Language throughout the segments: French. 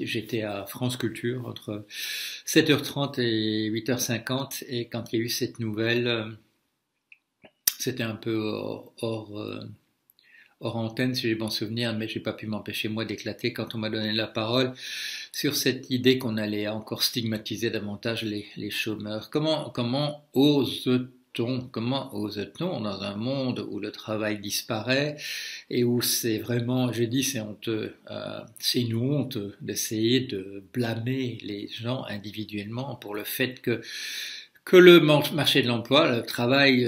J'étais à France Culture entre 7h30 et 8h50 et quand il y a eu cette nouvelle, c'était un peu hors antenne si j'ai bon souvenir, mais j'ai pas pu m'empêcher moi d'éclater quand on m'a donné la parole sur cette idée qu'on allait encore stigmatiser davantage les chômeurs. Comment ose-t-on dans un monde où le travail disparaît et où c'est vraiment, j'ai dit c'est honteux, c'est une honte d'essayer de blâmer les gens individuellement pour le fait que le marché de l'emploi, le travail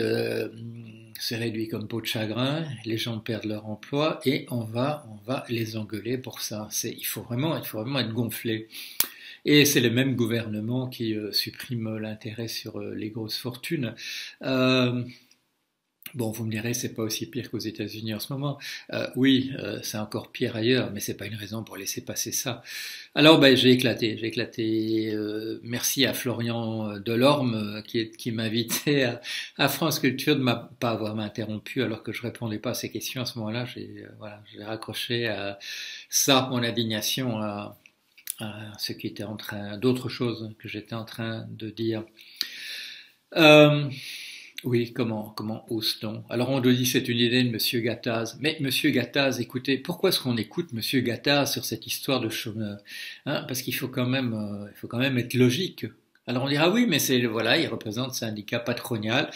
s'est réduit comme peau de chagrin, les gens perdent leur emploi et on va les engueuler pour ça. Il faut vraiment être gonflé. Et c'est le même gouvernement qui supprime l'intérêt sur les grosses fortunes. Euh, Bon, vous me direz, c'est pas aussi pire qu'aux États-Unis en ce moment. Oui, c'est encore pire ailleurs, mais c'est pas une raison pour laisser passer ça. Alors, ben, j'ai éclaté. Merci à Florian Delorme qui m'invitait à France Culture de pas avoir interrompu alors que je répondais pas à ses questions à ce moment-là. J'ai raccroché à ça, mon indignation à ce qui était d'autres choses que j'étais en train de dire. Euh, oui, comment ose-t-on? Alors on nous dit c'est une idée de Monsieur Gattaz. Mais Monsieur Gattaz, écoutez, pourquoi est-ce qu'on écoute Monsieur Gattaz sur cette histoire de chômeurs? Hein, parce qu'il faut quand même être logique. Alors on dira oui, mais voilà, il représente le syndicat patronal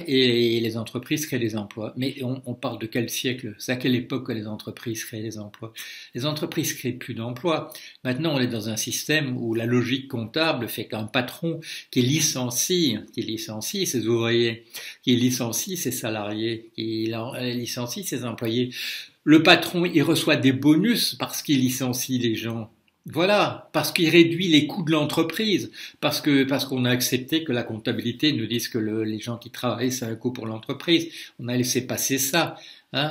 et les entreprises créent des emplois. Mais on parle de quel siècle? C'est à quelle époque que les entreprises créent des emplois? Les entreprises créent plus d'emplois. Maintenant, on est dans un système où la logique comptable fait qu'un patron qui licencie ses ouvriers, qui licencie ses salariés, licencie ses employés. Le patron, il reçoit des bonus parce qu'il licencie les gens. Voilà, parce qu'il réduit les coûts de l'entreprise, parce qu'on a accepté que la comptabilité nous dise que les gens qui travaillent, c'est un coût pour l'entreprise. On a laissé passer ça. Hein,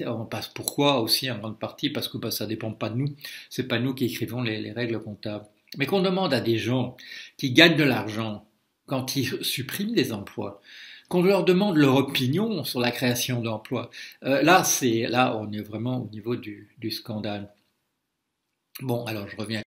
on passe pourquoi aussi en grande partie parce que ça dépend pas de nous. C'est pas nous qui écrivons les règles comptables. Mais qu'on demande à des gens qui gagnent de l'argent quand ils suppriment des emplois, qu'on leur demande leur opinion sur la création d'emplois. Là, on est vraiment au niveau du scandale. Bon, alors je reviens